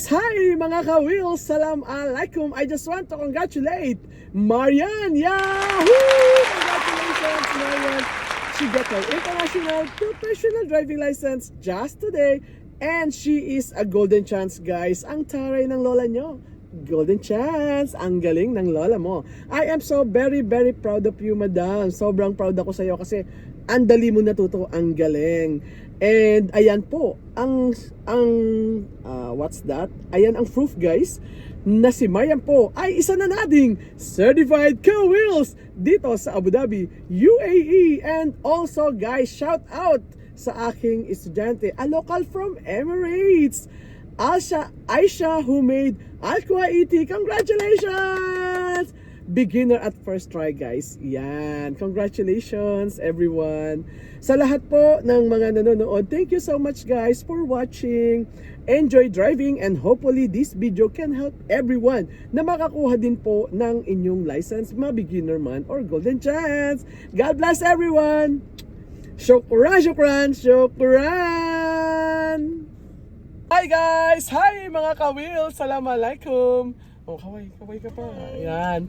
guys! Hi mga ka-wheels! Salam alaikum! I just want to congratulate Marian! Yahoo! Congratulations Marian! She got her international professional driving license just today and she is a golden chance guys. Ang taray ng lola nyo. Golden chance! Ang galing ng lola mo. I am so very proud of you madam. Sobrang proud ako sa iyo kasi ang dali mo natuto, ang galing. And ayan po, what's that? Ayan ang proof guys, na si Marian po ay isa na nating certified ka-wheels dito sa Abu Dhabi, UAE. And also guys, shout out sa aking estudyante, a local from Emirates, Aisha, who made Al-Kuwaiti. Congratulations! Beginner at first try guys. Yan. Congratulations everyone. Sa lahat po ng mga nanonood, thank you so much guys for watching. Enjoy driving and hopefully this video can help everyone na makakuha din po ng inyong license, mga beginner man or golden chance. God bless everyone. Shukran. Hi guys! Hi mga ka-wheels! Assalamualaikum! Oh, kaway ka pa. Ayan.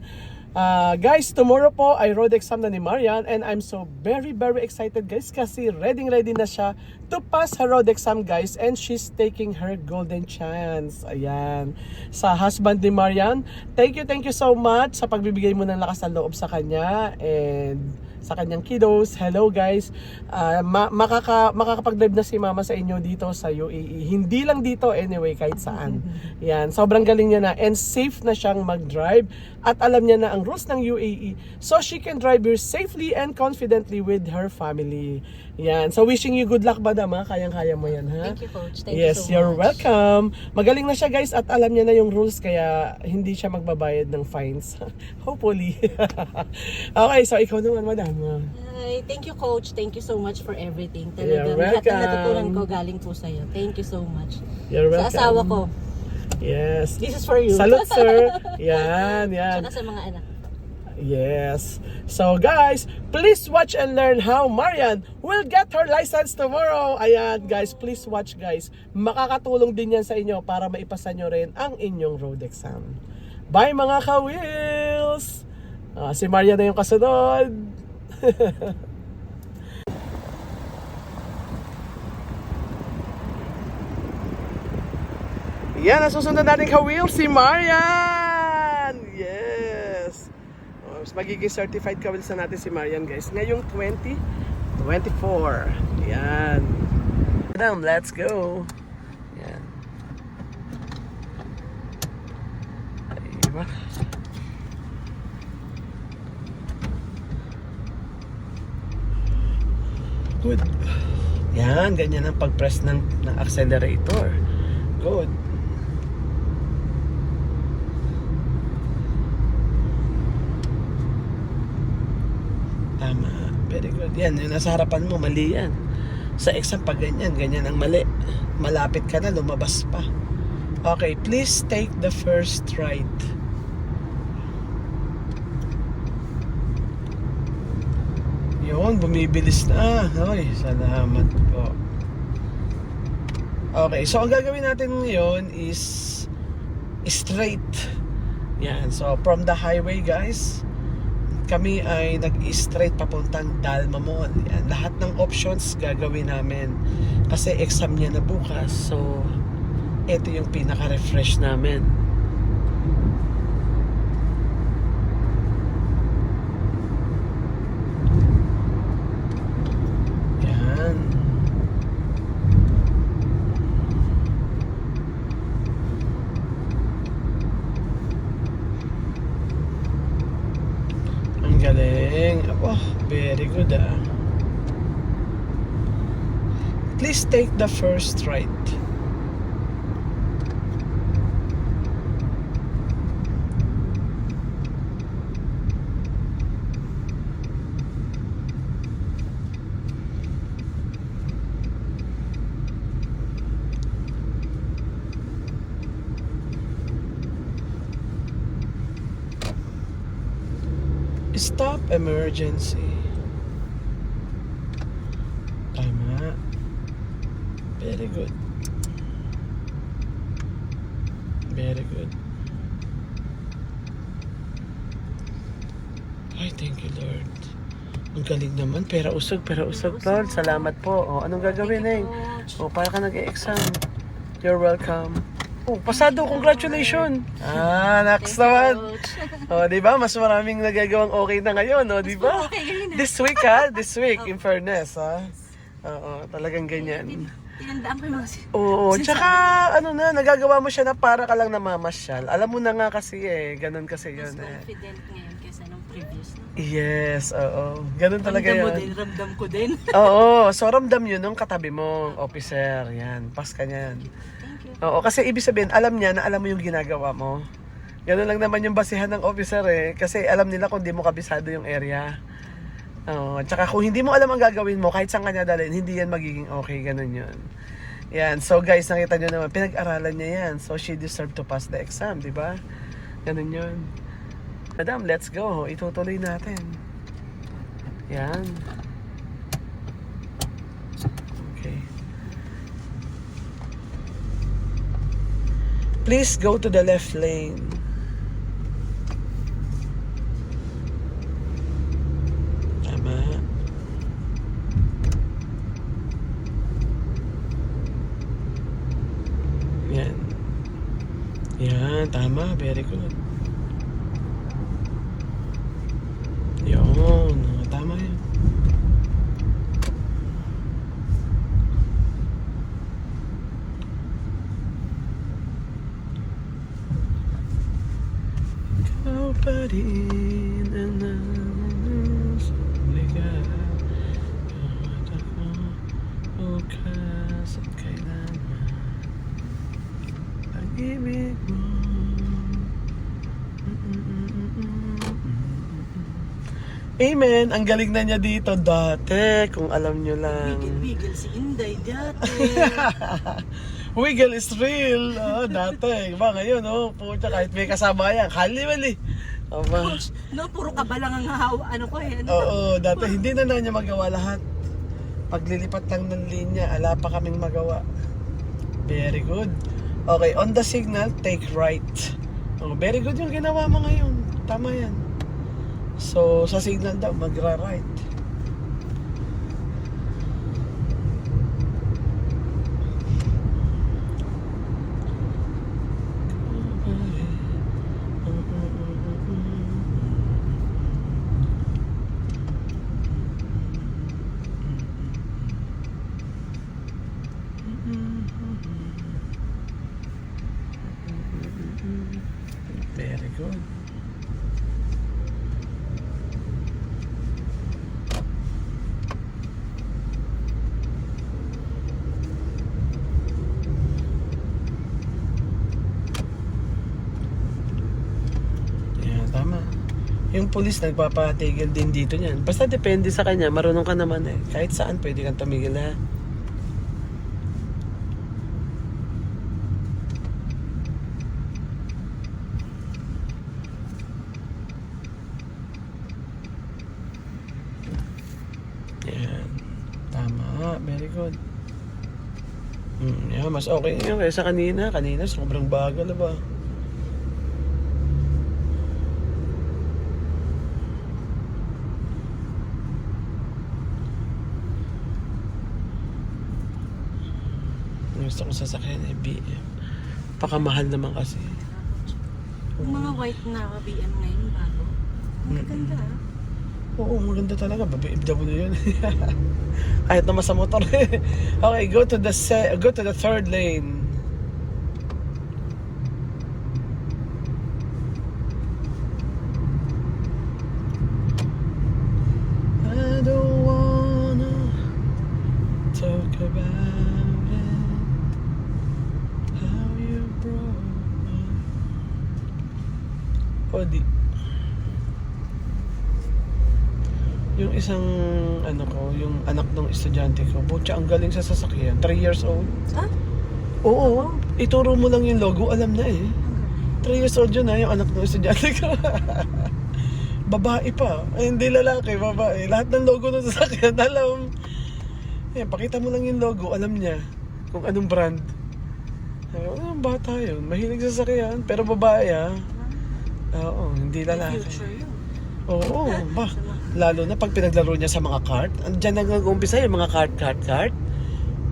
Guys, tomorrow po ay road exam na ni Marian and I'm so very excited guys kasi ready na siya to pass her road exam guys and she's taking her golden chance. Ayan. Sa husband ni Marian, thank you so much sa pagbibigay mo ng lakas ng loob sa kanya and sa kanyang kiddos. Hello guys. Makakapag-drive na si mama sa inyo dito sa UAE. Hindi lang dito anyway, kahit saan. Yan, sobrang galing niya na and safe na siyang mag-drive at alam niya na ang rules ng UAE. So she can drive here safely and confidently with her family. Yan. So wishing you good luck madam ha. Kayang-kaya mo yan ha. Thank you coach. Thank you so much. You're welcome. Magaling na siya guys at alam niya na yung rules kaya hindi siya magbabayad ng fines. Hopefully. Okay, so ikaw naman madam. Hi, thank you coach. Thank you so much for everything. You're Talagang lahat welcome. na natutunan ko galing po sa'yo. Thank you so much. You're welcome. Sa asawa ko. Yes. This is for you. Salute sir. Yan. Tsaka sa mga anak. Yes. So guys, please watch and learn how Marian will get her license tomorrow. Ayan guys, please watch guys. Makakatulong din yan sa inyo para maipasa nyo rin ang inyong road exam. Bye mga ka-wheels! Si Marian na yung kasunod. Yan, nasusunod natin ka-wheels si Marian! Yes! Magiging certified ka-wheels na natin si Marian guys. Ngayong 2024. Yan. Madam, let's go. Yan. Diba? Good. Yan, ganyan ang pag-press ng accelerator. Good. Tama. Very good. Yan, yung nasa harapan mo, mali yan. Sa exam pag ganyan ang mali. Malapit ka na, lumabas pa. Okay, please take the first right. Yun, bumibilis na. Okay, salamat po. Okay, so ang gagawin natin ngayon is straight. Yan, so from the highway guys, kami ay nag-straight papuntang Dalma Mall. Yan, lahat ng options gagawin namin kasi exam niya na bukas. So, ito yung pinaka-refresh namin. Yan. Ang galing. Oh, very good ah. Please take the first right. Stop emergency. Tama. Very good. Very good. Ay, thank you, Lord. Ang galing naman. Pera usog, Lord. Salamat po. O, anong gagawin, Thank you, eh? Coach. O, para ka nag-e-exam. You're welcome. Oh, pasado. Congratulations. Next Thank you, naman. Coach. O, di ba? Mas maraming nagagawang okay na ngayon, o, di ba? Okay, yun na. This week, ha? This week, in fairness, ha? Oo, talagang ganyan. Tinandaan ko yung mga Oo, tsaka ano na, nagagawa mo siya na para ka lang namamasyal. Alam mo na nga kasi eh, ganun kasi mas yun eh. confident ngayon kaysa nung previous. No? Yes, oo. Ganun talaga Ramdam mo yun. din, ramdam ko din. Oo, so ramdam yun nung katabi mong officer. Yan, pas ka niyan. Thank you. Oo, kasi ibig sabihin, alam niya na alam mo yung ginagawa mo. Ganun lang naman yung basihan ng officer eh. Kasi alam nila kung di mo kabisado yung area. Oo, tsaka kung hindi mo alam ang gagawin mo, kahit saan ka niya dalhin, hindi yan magiging okay. Ganun yun. Yan, so guys, nakita nyo naman, pinag-aralan niya yan. So she deserved to pass the exam, di ba? Ganun yun. Madam, let's go. Itutuloy natin. Yan. Okay. Please go to the left lane. Tama. Yan. Yan, tama. Very good. Yun. Tama yun. Ikaw pa rin ang nasuligat. Kahit ako bukas at kailanman. Pag-ibig mo. Amen. Ang galing na niya dito dati. Kung alam nyo lang. Bigil si Inday dati. Wiggle is real. Dati. Ba ngayon, pucha, kahit may kasama yan. Kali-mali. Aba. No, puro ka ba lang ang hawa, ano ko eh. Ano? Oo, dati hindi na niya magawa lahat. Paglilipat lang ng linya, ala pa kaming magawa. Very good. Okay, on the signal, take right. Oh, very good yung ginawa mo ngayon. Tama yan. So, sa signal daw, magra-right. Very good. Yan, tama. Yung pulis nagpapatigil din dito niyan. Basta depende sa kanya, marunong ka naman eh. Kahit saan pwede kang tumigil ha. Yan. Tama. Very good. Yan, mas okay yun kaysa kanina. Kanina sobrang bagal ba? Gusto kong sasakyan eh, BM. Pakamahal naman kasi. Yung mga white na BM ngayon bago. Ang ganda ah. Oo, maganda talaga. BMW yun. Kahit naman sa motor. Okay, go to the third lane. I don't wanna talk about it. How you broke my... Di. Yung isang yung anak ng estudyante ko, butya ang galing sa sasakyan, 3 years old. Ah? Oo, ituro mo lang yung logo, alam na eh. 3 years old yun yung anak ng estudyante ko. Babae pa, hindi lalaki, babae. Lahat ng logo ng sasakyan, alam. Pakita mo lang yung logo, alam niya kung anong brand. Ano yung bata yun? Mahilig sa sakyan, pero babae ha. Oo, hindi May lalaki. future yun. Oo, ba? Lalo na pag pinaglaro niya sa mga kart. Diyan nag-uumpisa yung mga kart.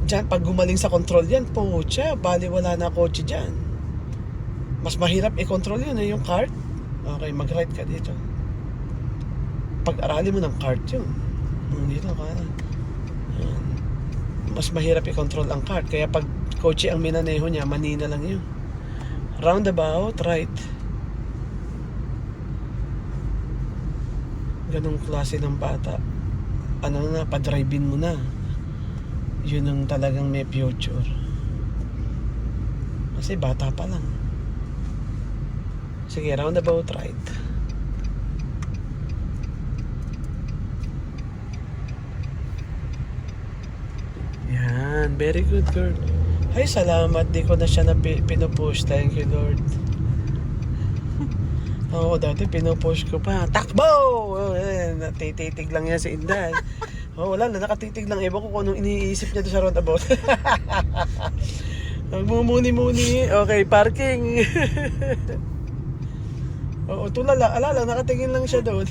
Diyan, pag gumaling sa control yan, pucha, bali wala na kotse dyan. Mas mahirap i-control yun yung kart. Okay, mag-right ka dito. Pag-aralin mo ng kart yun. Dito ka na. Yan. Mas mahirap i-control ang kart. Kaya pag kotse ang minaneho niya, manina lang yun. Roundabout, right. Ganong klase ng bata. Ano na, pa-drive-in mo na. Yun ang talagang may future. Kasi bata pa lang. Sige, roundabout right. Yan, very good girl. Ay, salamat. Di ko na siya na pinupush. Thank you, Lord. Oo, dati pinupush ko pa. Takbo! Natititig lang yan si Inday. Wala na, nakatitig lang. Ewan ko kung anong iniisip niya doon sa roundabout. Nagmumuni-muni. Okay, parking. Oo, tulala. Alala, nakatingin lang siya doon.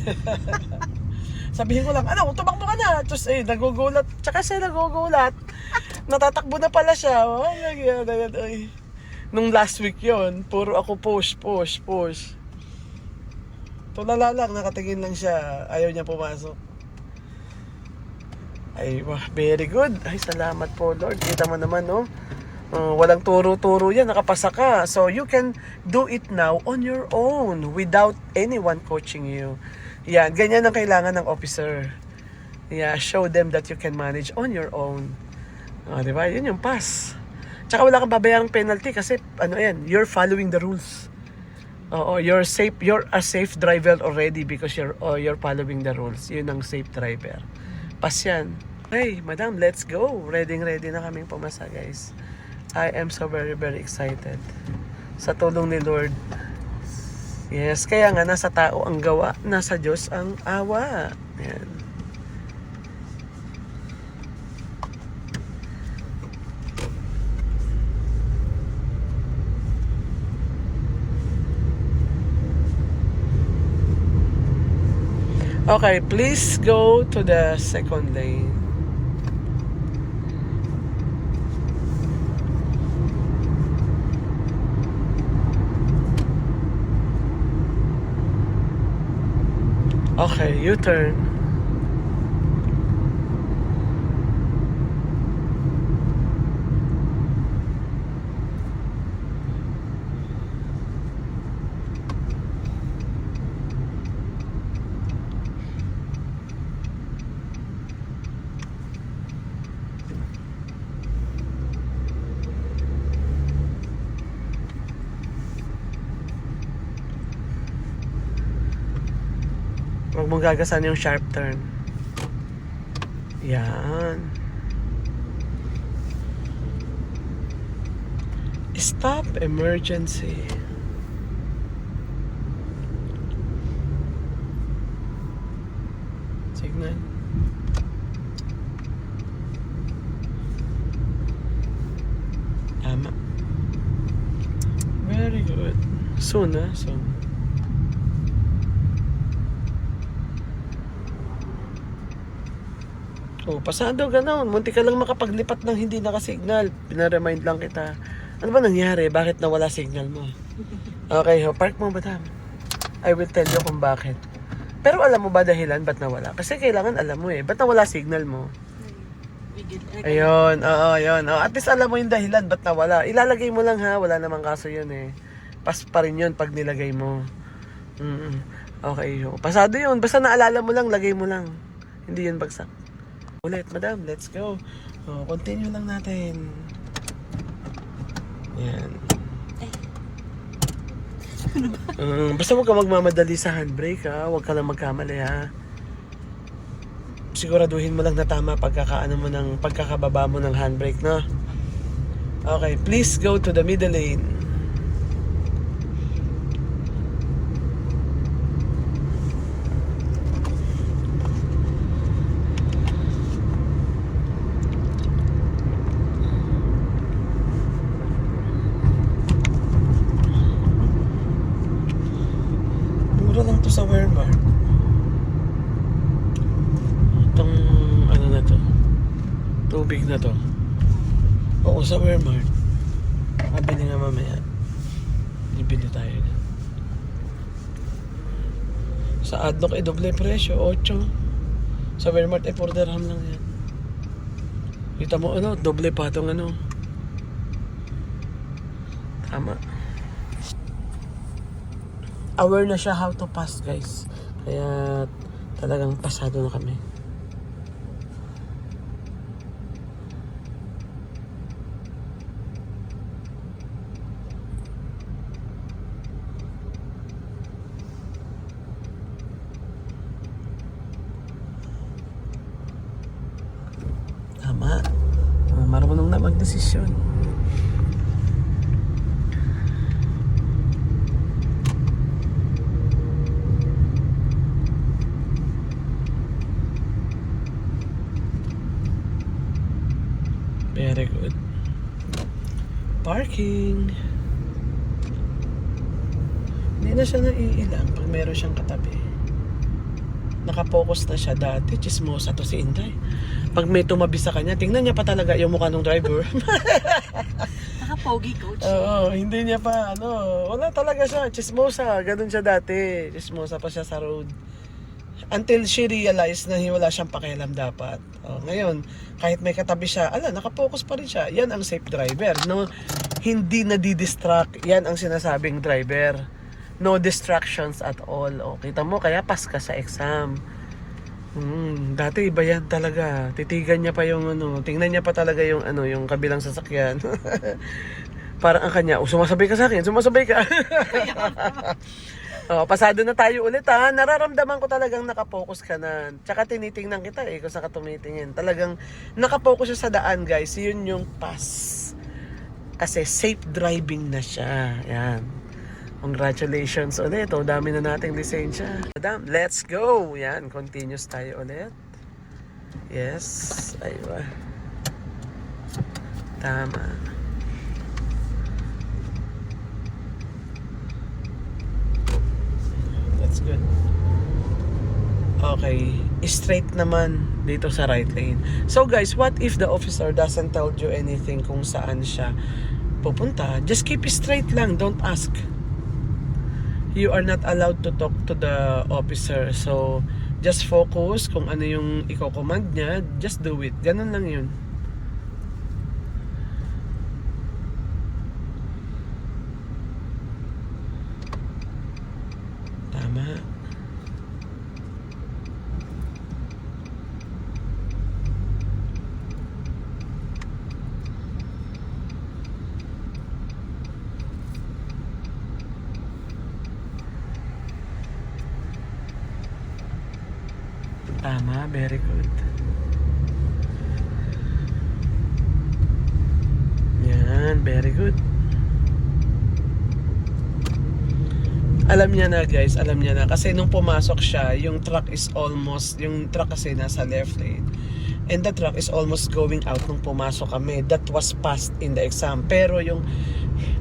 Sabihin ko lang, ano, tumakbo ka na. Tapos, nagugulat. Tsaka siya nagugulat. Natatakbo na pala siya. Nung last week yon, puro ako push. Tulala lang, nakatingin lang siya. Ayaw niya pumasok. Ay, very good. Ay, salamat po, Lord. Kita mo naman, no? Walang turo-turo yan. Nakapasa ka. So, you can do it now on your own without anyone coaching you. Yan, ganyan ang kailangan ng officer. Yeah, show them that you can manage on your own. Diba? Yun yung pass. Tsaka wala kang babayarang penalty kasi, you're following the rules. Oo, you're a safe driver already because you're following the rules. Yun ang safe driver. Pass yan. Hey, madam, let's go. Ready na kaming pumasa, guys. I am so very, very excited. Sa tulong ni Lord. Yes, kaya nga nasa tao ang gawa, nasa Diyos ang awa. Yan. Okay, please go to the second lane. Okay, U-turn. Huwag mong gagasan yung sharp turn. Yan. Stop emergency. Signal. Tama. Very good. Soon, soon. Pasado gano'n. Munti ka lang makapaglipat ng hindi nakasignal. Pinaremind lang kita. Ano ba nangyari? Bakit nawala signal mo? Okay, park mo, madam. I will tell you kung bakit. Pero alam mo ba dahilan ba't nawala? Kasi kailangan alam mo Ba't nawala signal mo? Ayun, ayun. At least alam mo yung dahilan ba't nawala. Ilalagay mo lang ha. Wala namang kaso yun Pas pa rin yun pag nilagay mo. Okay, pasado yun. Basta naalala mo lang, lagay mo lang. Hindi yun bagsak. Ulit, madam, let's go. Continue lang natin. Yan. Basta huwag ka magmamadali sa handbrake ha. Huwag ka lang magkamali ha. Siguraduhin mo lang na tama pagkakababa mo ng handbrake, no? Okay, please go to the middle lane. mura lang to sa Walmart. Itong ano na to, tubig na to. Oo, sa Walmart. Kabili nga mamaya. Bibili tayo. Sa Adlock ay doble presyo, 8. Sa Walmart ay 4 dirham lang yan. Kita mo ano, doble pa itong ano. Tama. Aware na siya how to pass, guys. Kaya talagang pasado na kami. Tama. Marunong na magdesisyon. Very good. Parking. Hindi na siya naiilang pag meron siyang katabi. Nakapokus na siya dati. Chismosa to si Inday. Pag may tumabi sa kanya, tingnan niya pa talaga yung mukha ng driver. Naka-pogi coach. Oo, hindi niya pa, wala talaga siya. Chismosa, ganun siya dati. Chismosa pa siya sa road. Until she realized na wala siyang pakialam dapat. Ngayon, kahit may katabi siya, nakapokus pa rin siya. Yan ang safe driver. No? Hindi nadidistract. Yan ang sinasabing driver. No distractions at all. Kita mo, kaya pass ka sa exam. Dati iba yan talaga. Titigan niya pa yung tingnan niya pa talaga yung yung kabilang sasakyan. Parang ang kanya, sumasabay ka sa akin, sumasabay ka. Pasado na tayo ulit ha. Nararamdaman ko talagang nakapokus ka na. Tsaka tinitingnan kita kung saan ka tumitingin. Talagang nakapokus siya sa daan, guys. Yun yung pass. Kasi safe driving na siya. Yan. Congratulations ulit. Dami na nating lisensya. Madam, let's go. Yan, continuous tayo ulit. Yes. Aywa. Tama. That's good. Okay. Straight naman dito sa right lane. So guys, what if the officer doesn't tell you anything kung saan siya pupunta? Just keep straight lang. Don't ask. You are not allowed to talk to the officer. So, just focus kung ano yung i-command niya. Just do it. Ganun lang yun. Tama. Tama, very good. Yan, very good. Alam niya na guys, alam niya na. Kasi nung pumasok siya, yung truck kasi nasa left lane. And the truck is almost going out nung pumasok kami. That was passed in the exam. Pero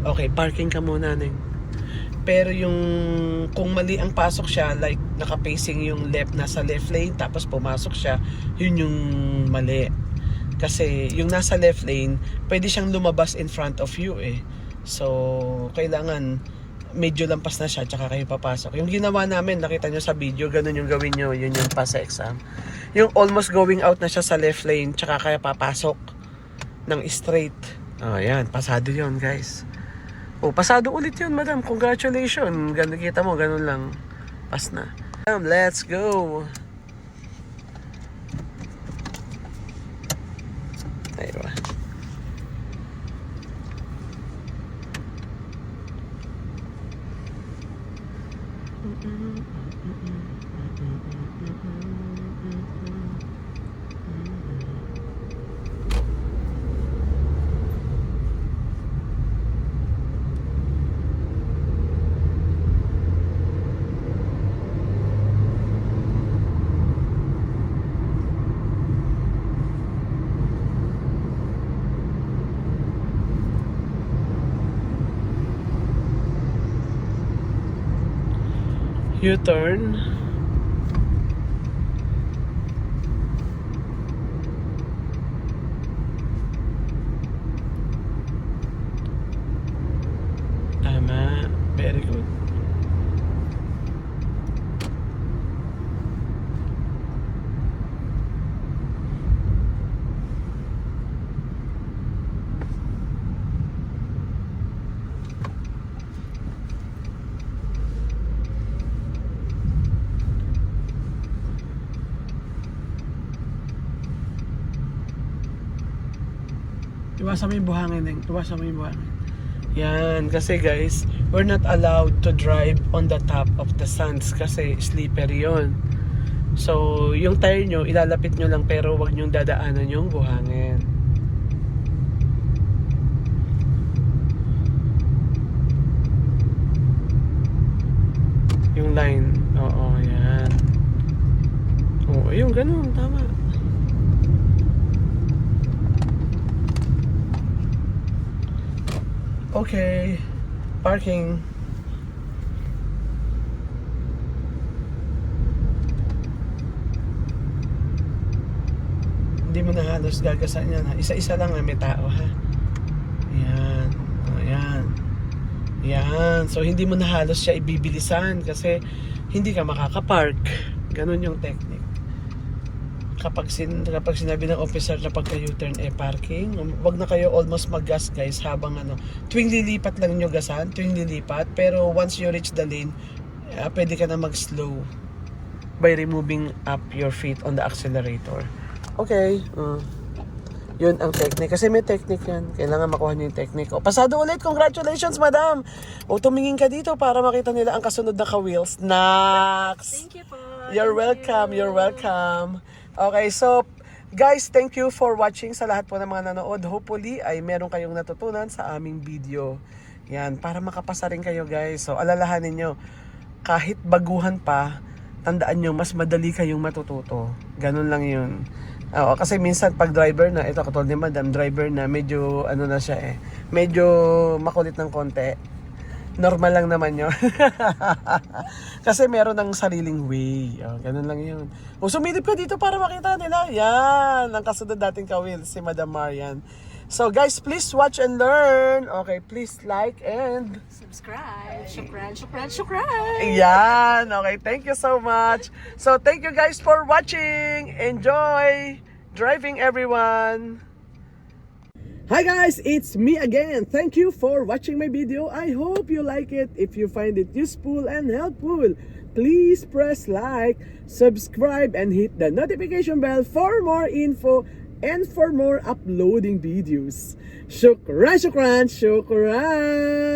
okay, parking ka muna, Neng. Pero kung mali ang pasok siya, like naka-facing yung nasa left lane, tapos pumasok siya, yun yung mali. Kasi yung nasa left lane, pwede siyang lumabas in front of you eh. So, kailangan medyo lampas na siya, tsaka kayo papasok. Yung ginawa namin, nakita nyo sa video, ganun yung gawin nyo, yun yung pass sa exam. Yung almost going out na siya sa left lane, tsaka kayo papasok ng straight. Yan, pasado yun guys. Pasado ulit yun, madam. Congratulations. Kita mo, ganun lang. Pass na. Let's go. Aywa. U-turn. Tama. Very good. Iwasan mo yung buhangin, Neng. Iwasan mo yung buhangin. Yan. Kasi guys, we're not allowed to drive on the top of the sands kasi slippery yon. So, yung tire nyo, ilalapit nyo lang pero wag nyong dadaanan yung buhangin. Yung line. Oo, yan. Oo, yung ganun. Tama. Okay, parking. Hindi mo na halos gagasan yan ha. Isa-isa lang may tao ha. Ayan. Ayan. Ayan. So hindi mo na halos siya ibibilisan kasi hindi ka makakapark. Ganun yung technique. Kapag sinabi ng officer na pagka U-turn parking, wag na kayo almost mag-gas guys habang tuwing lilipat lang nyo gasan, tuwing lilipat, pero once you reach the lane, pwede ka na mag-slow by removing up your feet on the accelerator. Okay. Yun ang technique. Kasi may technique yan. Kailangan makuha nyo yung technique. O, pasado ulit. Congratulations, madam. O, tumingin ka dito para makita nila ang kasunod na ka-wheels. Nax! Thank you po. You're welcome. You're welcome. Okay, so guys, thank you for watching sa lahat po ng mga nanood. Hopefully ay meron kayong natutunan sa aming video. Yan, para makapasa rin kayo guys. So alalahanin nyo, kahit baguhan pa, tandaan nyo, mas madali kayong matututo. Ganun lang yun. Oo, kasi minsan pag driver na, ito katulad ni madam, driver na, medyo na siya medyo makulit ng konti. Normal lang naman yun. Kasi meron ng sariling way. Ganun lang yun. O, sumilip ka dito para makita nila. Yan. Ang kasunod dating ka-wheels, si Madam Marian. So guys, please watch and learn. Okay, please like and Subscribe. Shukran. yan. Okay, thank you so much. So thank you guys for watching. Enjoy driving, everyone. Hi guys, it's me again. Thank you for watching my video. I hope you like it. If you find it useful and helpful, please press like, subscribe, and hit the notification bell for more info and for more uploading videos. Shukran, shukran, shukran!